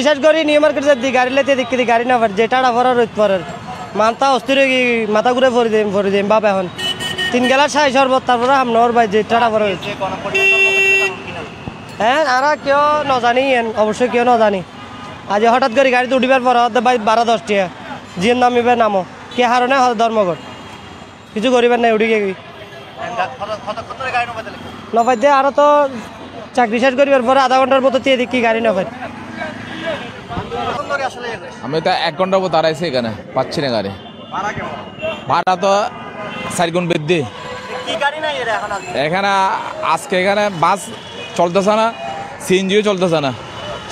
বিশেষ করে new market যদি গাড়ি লেতে দেখি গাড়ি না পারে যে টাড়া ভরার রোদ পরের মাথা অস্থির মাথা ঘুরে ভরে দিম বাপ এখন 3 গেলার 6 শরবত তারপরে আমনর ভাই যে টাড়া ভরা হ্যাঁ আর কেউ ন জানি অবশ্যই কেউ ন জানি আজ হঠাৎ করে গাড়িতে উঠিবার পর ভাই 12-10 টিয়া জিয়ের নামিবে নামো কে হারনে ধর্মঘট কিছু করিবার নাই উঠি গিয়ে নপাই দিয়ে আরো তো চাকরি শেষ করিবার পরে আধা ঘন্টার মতো দিয়ে দেখি গাড়ি নপাই আমি তো 1 ঘন্টার মতো দাঁড়াইছি এখানে পাচ্ছি না গাড়ি ভাড়া তো 4 গুণ বৃদ্ধি এখানে আজকে এখানে বাস চলতেছে না সিএনজিও চলতেছে না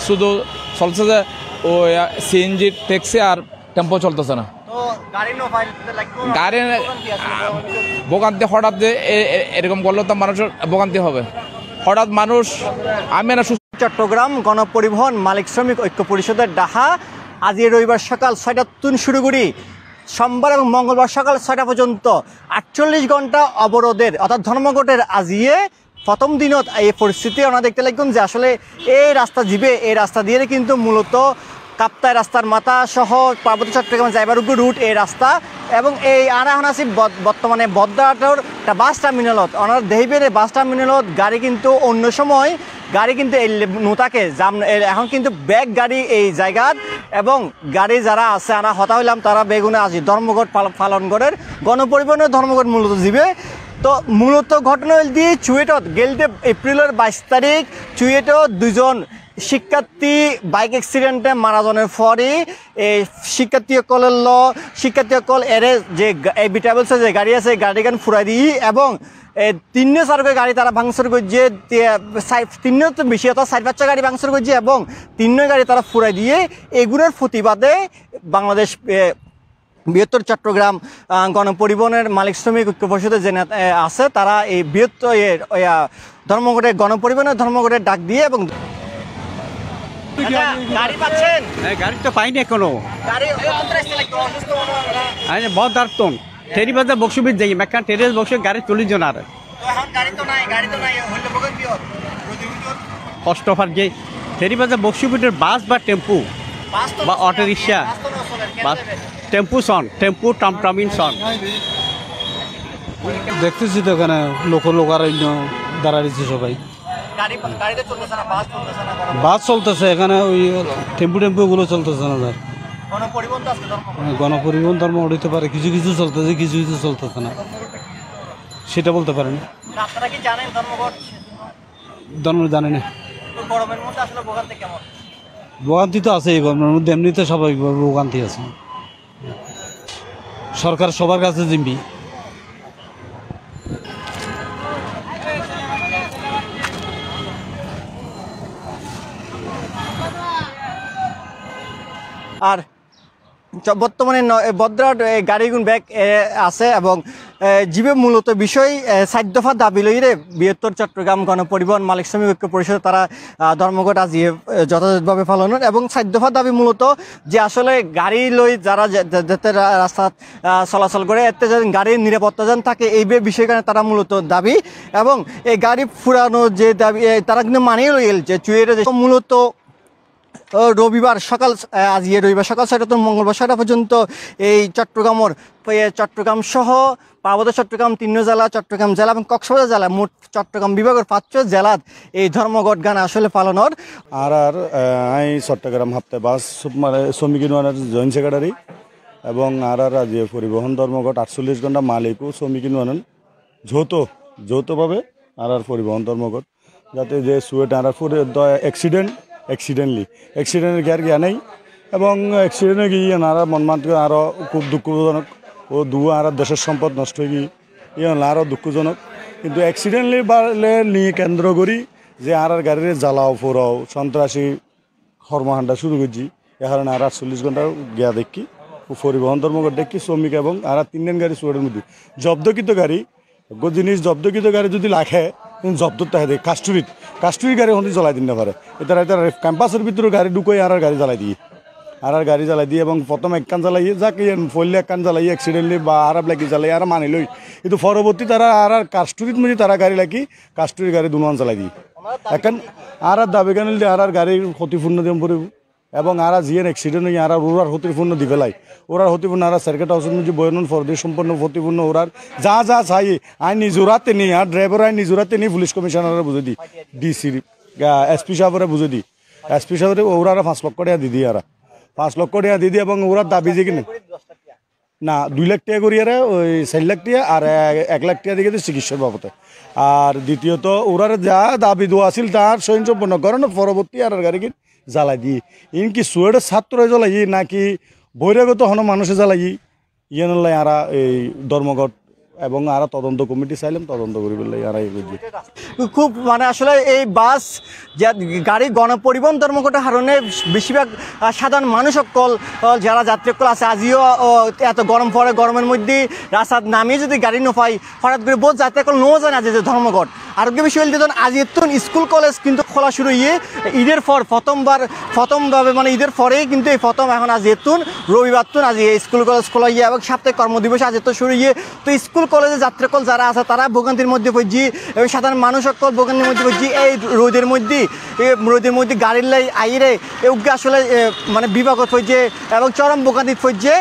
শুধু চলছে যে ওই সিএনজি ট্যাক্সি আর টেম্পো চলতেছে না গাড়ি ভোগান্তি হঠাৎ যে এরকম করলে তো মানুষের ভোগান্তি হবে হঠাৎ মানুষ আমি না চট্টগ্রাম গণপরিবহন মালিক শ্রমিক ঐক্য পরিষদের ডাহা আজ রবিবার সকাল 6টা তুন শুরু করি সোমবার এবং মঙ্গলবার সকাল 6টা পর্যন্ত 48 ঘন্টা অবরোধের অর্থাৎ ধর্মঘটের আজিয়ে প্রথম দিনত এই পরিস্থিতি আমরা দেখতে লাগলাম যে আসলে এই রাস্তা জিবে এই রাস্তা দিয়ে কিন্তু মূলত কাপ্তাই রাস্তার মাথা সহ পার্বত্য চট্টগ্রাম যাইবার উপর রুট এই রাস্তা এবং এই আনাহন আসি বর্তমানে বদ্রাটোর একটা বাস টার্মিনালত ওনার দেহিবের বাস টার্মিনালত গাড়ি কিন্তু অন্য সময় গাড়ি কিন্তু এই নোতাকে জাম এখন কিন্তু ব্যাগ গাড়ি এই জায়গাত এবং গাড়ি যারা আছে আনা হতা হইলাম তারা বেগুনে আজি ধর্মঘট পালন করেন গণপরিবহনের ধর্মঘট মূলত জিবে তো মূলত ঘটনা হল দিয়ে চুয়েটত গেলতে এপ্রিলের 22 তারিখ চুয়েটত 2জন শিক্ষার্থী বাইক অ্যাক্সিডেন্টে মারা যাওয়ার পরই এই শিক্ষার্থীসকল এরে যে এই বিটাবলসে যে গাড়ি আছে গাড়িখান ফুরাই দিই এবং 3-4 গাড়ি তারা ভাঙচুর করছে 3 তো বেশি অর্থাৎ 4-5 গাড়ি ভাঙচুর করছে এবং 3 গাড়ি তারা ফুরাই দিয়ে এগুলোর প্রতিবাদে বাংলাদেশ বৃহত্তর চট্টগ্রাম গণপরিবহনের মালিক শ্রমিক ঐক্য পরিষদের যে আছে তারা এই বৃহত্তর ধর্মঘটের গণপরিবহনের ধর্মঘটের ডাক দিয়ে এবং গাড়ি পাচ্ছেন গাড়ি তো পাইনি এখনো বহুত দাঁড়তন টেরি বাজার বক্সবিদ যাই মেকান টেরেস বক্স গাড়ি 40 জন আর কষ্ট ফার যে টেরি বাজার বক্সবিদের বাস বা টেম্পু বা অটো রিক্সা বাস টেম্পু টমটমিন সন দেখতেছি তো এখানে লোকারণ্য দাঁড়াইছে সবাই বাস চলতেছে এখানে ওই টেম্পু গুলো চলতেছে না গণপরিবহন ধর্ম উঠতে পারে কিছু কিছু চলতেছে কিছু কিছু চলতেছে না সেটা বলতে পারেন ধর্ম জানে না ভোগান্তি তো আছে এই গরমের মধ্যে এমনিতে স্বাভাবিকভাবে ভোগান্তি আছে সরকার সবার কাছে জিম্বি আর বর্তমানে বদ্রাট গাড়িগুণ ব্যাগ আছে এবং জীবে মূলত বিষয় 4 দফা দাবি লইরে বৃহত্তর চট্টগ্রাম গণপরিবহন মালিক শ্রমিক ঐক্য পরিষদ তারা ধর্মঘট আজি যথাযথভাবে পালনের এবং 4 দফা দাবি মূলত যে আসলে গাড়ি লই যারা যেতে রাস্তা চলাচল করে এতে যেন গাড়ির নিরাপত্তা যেন থাকে এই বিষয়খানে তারা মূলত দাবি এবং এই গাড়ি ফুরানো যে দাবি তারা কিন্তু মানিয়ে লইল যে চুয়েরে মূলত রবিবার সকাল আজ রবিবার সকাল 6টা তো মঙ্গলবার 6টা পর্যন্ত এই চট্টগ্রাম সহ পার্বত্য চট্টগ্রাম 3 জেলা চট্টগ্রাম জেলা এবং কক্সবাজার জেলা মোট চট্টগ্রাম বিভাগের 5 জেলাত এই ধর্মঘট গান আসলে পালনের আর চট্টগ্রাম হাপ্তায় বাস শ্রমিক ইউনিয়নের জয়েন্ট সেক্রেটারি এবং আর আজ পরিবহন ধর্মঘট 48 ঘন্টা মালিক ও শ্রমিক ইউনিয়ন যৌথভাবে আর পরিবহন ধর্মঘট যাতে যে সুয়েট আর অ্যাক্সিডেন্টের গিয়া নেই এবং অ্যাক্সিডেন্টে গিয়ে আনারা মনমানকে আরও খুব দুঃখজনক ও আর দেশের সম্পদ নষ্ট হয়ে গিয়ে আরও দুঃখজনক কিন্তু অ্যাক্সিডেন্টলি নিয়ে কেন্দ্র করি যে আর গাড়ির জ্বালাও ফোরাও সন্ত্রাসী কর্মকাণ্ড শুরু করছি এ কারণে আর 48 ঘন্টা গিয়া দেখি পরিবহন ধর্মঘট দেখি শ্রমিক এবং আর 3 গাড়ি সুয়েটের মধ্যে জব্দকৃত গাড়ি জিনিস জব্দকৃত গাড়ি যদি লাখে জব্দ তাহে দেয় কাস্টুরি গাড়ি হতে জ্বলাই দিতে পারে এটা ক্যাম্পাসের ভিতরে গাড়ি ঢুকোই আর গাড়ি জ্বালাই দিয়ে এবং প্রথম একখান জ্বালাইয়ে যাকে ফললে একখান জ্বালাইয়ে অ্যাক্সিডেন্টলি বা আরাপ লাগি জ্বালাই আর মানি লই কিন্তু পরবর্তী তারা আর কাস্টুরিত মধ্যে তারা গাড়ি লাগি কাস্টুরি গাড়ি দুমান জ্বালাই দিই এখন আর দাবি কানিল দিয়ে আর গাড়ির ক্ষতিপূর্ণ দিয়ে পড়ব এবং আরা জিয়েন অ্যাক্সিডেন্ট হয়ে আরা ওরার ক্ষতিপূর্ণ দিবে লাই ওরার ক্ষতিপূর্ণ আরা সার্কিট হাউসের মধ্যে বয়নন ফরদে সম্পূর্ণ ক্ষতিপূর্ণ ওরার যা যা চাই আইন নিজরাতে নেই আর ড্রাইভার আইন নিজরাতে নেই পুলিশ কমিশনারে বুঝে দিই ডিসি এসপি সাহেবরে বুঝে দিই এসপি সাহেবরে ওরা 5 লক্ষ টাকা দিদি আরা 5 লক্ষ টাকা দিদি এবং ওরা দাবি যে কিনে না 2 লাখ টাকা করিয়ারে ওই 4 লাখ টাকা আর 1 লাখ টাকা দিকে চিকিৎসার বাবদে আর দ্বিতীয়ত ওরার যা দাবি দেওয়া আছিল তার সহিংস সম্পন্ন করেন পরবর্তী আর গাড়ি জ্বালাই দিয়ে ইনকি সুয়েটের ছাত্র জ্বালাই নাকি বহিরাগত হন মানুষে জ্বালাই ইয়ানলাই আরা এই ধর্মঘট এবং আরা তদন্ত কমিটি চাইলাম তদন্ত করি বললে আরা এই খুব মানে আসলে এই বাস গাড়ি গণপরিবহন ধর্মঘটের কারণে বেশিরভাগ সাধারণ মানুষ সকল যারা যাত্রী সকল আছে আজিও এত গরম পড়ে গরমের মধ্যে রাস্তার নামিয়ে যদি গাড়ি নপাই হঠাৎ করে বহুত যাত্রী সকল নো জানে যে ধর্মঘট আরোগ্য বিষয় হল আজ স্কুল কলেজ কিন্তু খোলা শুরু হয়ে ঈদের পর প্রথমভাবে মানে ঈদের পরেই কিন্তু এই প্রথম এখন আজ রবিবার তুন আজ স্কুল কলেজ খোলা গিয়ে এবং সাপ্তাহিক কর্মদিবস আজ শুরু হয়ে তো স্কুল কলেজে যাত্রীসকল যারা আছে তারা ভোগান্তির মধ্যে পড়ছি এবং সাধারণ মানুষ সকল ভোগান্তির মধ্যে পড়ছি এই রোদের মধ্যে গাড়ির লাই আইরে আসলে মানে বিভাগত পড়ছে এবং চরম ভোগান্তির পড়ছে।